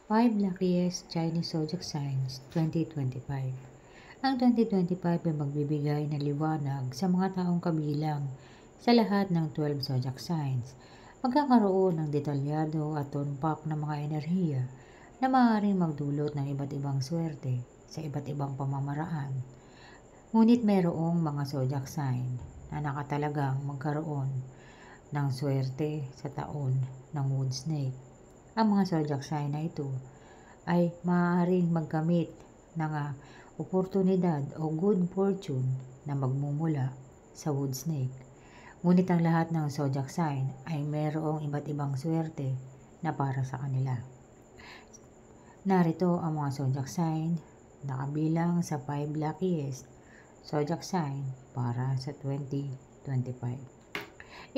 5 luckiest Chinese zodiac signs 2025. Ang 2025 ay magbibigay ng liwanag sa mga taong kabilang sa lahat ng 12 zodiac signs. Magkakaroon ng detalyado at tumpak na mga enerhiya na maaaring magdulot ng iba't ibang swerte sa iba't ibang pamamaraan. Ngunit mayroong mga zodiac sign na nakatalagang magkaroon ng swerte sa taon ng Wood Snake. Ang mga zodiac sign na ito ay maaaring magkamit ng oportunidad o good fortune na magmumula sa Wood Snake. Ngunit ang lahat ng zodiac sign ay mayroong iba't ibang swerte na para sa kanila. Narito ang mga zodiac sign na kabilang sa 5 luckiest zodiac sign para sa 2025.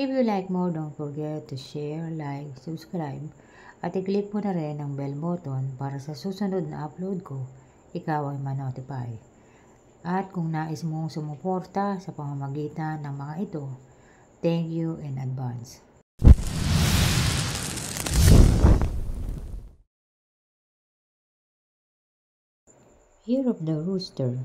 If you like more, don't forget to share, like, subscribe, at i-click mo na rin ang bell button para sa susunod na upload ko, ikaw ay ma-notify. At kung nais mong sumuporta sa pamamagitan ng mga ito, thank you in advance. Year of the Rooster.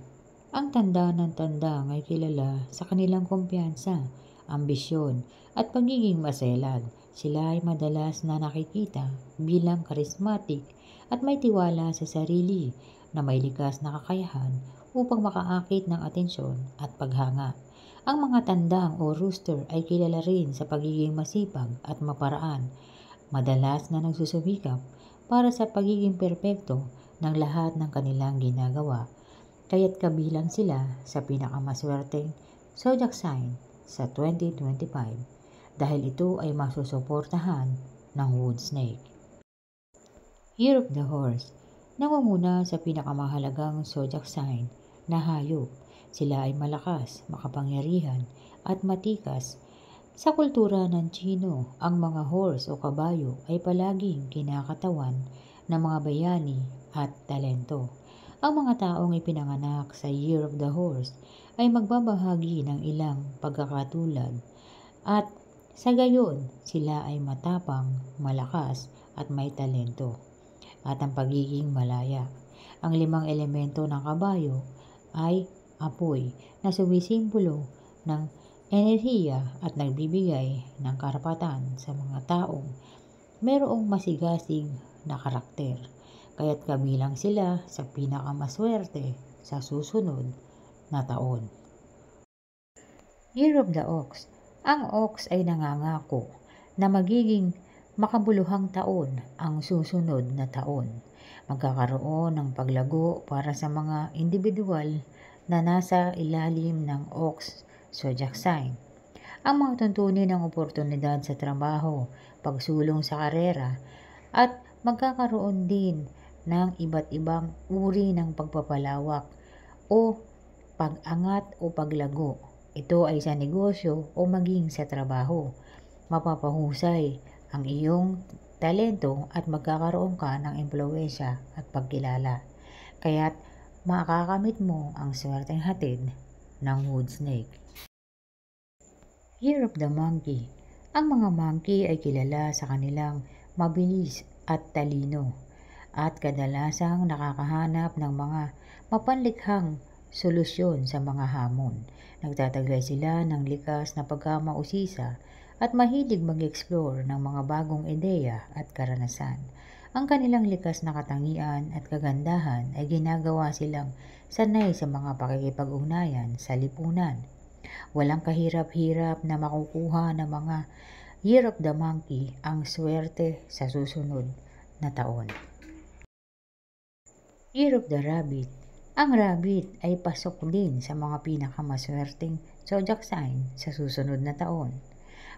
Ang tanda ng tandang ay kilala sa kanilang kumpiyansa, ambisyon, at pagiging maselan. Sila ay madalas na nakikita bilang charismatic at may tiwala sa sarili na may likas na kakayahan upang makaakit ng atensyon at paghanga. Ang mga tandang o rooster ay kilala rin sa pagiging masipag at maparaan, madalas na nagsusumikap para sa pagiging perpekto ng lahat ng kanilang ginagawa. Kaya't kabilang sila sa pinakamaswerteng zodiac sign sa 2025 dahil ito ay masusuportahan ng Wood Snake. Year of the Horse. Nangunguna sa pinakamahalagang zodiac sign na hayop. Sila ay malakas, makapangyarihan at matikas. Sa kultura ng Chino, ang mga horse o kabayo ay palaging kinakatawan ng mga bayani at talento. Ang mga taong ipinanganak sa Year of the Horse ay magbabahagi ng ilang pagkakatulad at sa gayon sila ay matapang, malakas at may talento at ang pagiging malaya. Ang 5 elemento ng kabayo ay apoy na sumisimbolo ng enerhiya at nagbibigay ng karapatan sa mga taong mayroong masigasig na karakter. Kaya't kabilang sila sa pinakamaswerte sa susunod na taon. Year of the Ox. Ang ox ay nangangako na magiging makabuluhang taon ang susunod na taon. Magkakaroon ng paglago para sa mga individual na nasa ilalim ng ox zodiac sign. Ang mga tuntunin ng oportunidad sa trabaho, pagsulong sa karera, at magkakaroon din ng iba't ibang uri ng pagpapalawak o pag-angat o paglago. Ito ay sa negosyo o maging sa trabaho. Mapapahusay ang iyong talento at magkakaroon ka ng impluwensya at pagkilala. Kaya't makakamit mo ang swerteng hatid ng Wood Snake. Year of the Monkey. Ang mga monkey ay kilala sa kanilang mabilis at talino at kadalasang nakakahanap ng mga mapanlikhang solusyon sa mga hamon. Nagtataglay sila ng likas na pagkamausisa at mahilig mag-explore ng mga bagong ideya at karanasan. Ang kanilang likas na katangian at kagandahan ay ginagawa silang sanay sa mga pakikipag-ugnayan sa lipunan. Walang kahirap-hirap na makukuha ng mga Year of the Monkey ang swerte sa susunod na taon. Year of the Rabbit. Ang rabbit ay pasok din sa mga pinakamaswerteng zodiac sign sa susunod na taon.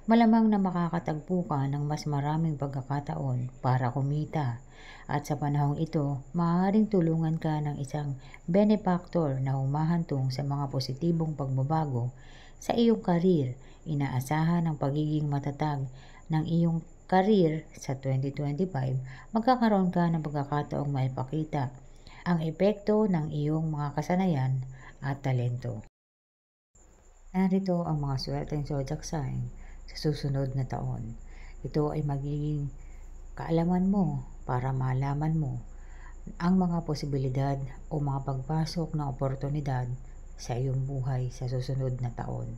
Malamang na makakatagpo ka ng mas maraming pagkakataon para kumita at sa panahong ito, maaaring tulungan ka ng isang benefactor na humahantong sa mga positibong pagbabago sa iyong karir. Inaasahan ang pagiging matatag ng iyong karir sa 2025, magkakaroon ka ng pagkakataong maipakita ang epekto ng iyong mga kasanayan at talento. Narito ang mga swerteng zodiac sign sa susunod na taon. Ito ay magiging kaalaman mo para malaman mo ang mga posibilidad o mga pagpasok ng oportunidad sa iyong buhay sa susunod na taon.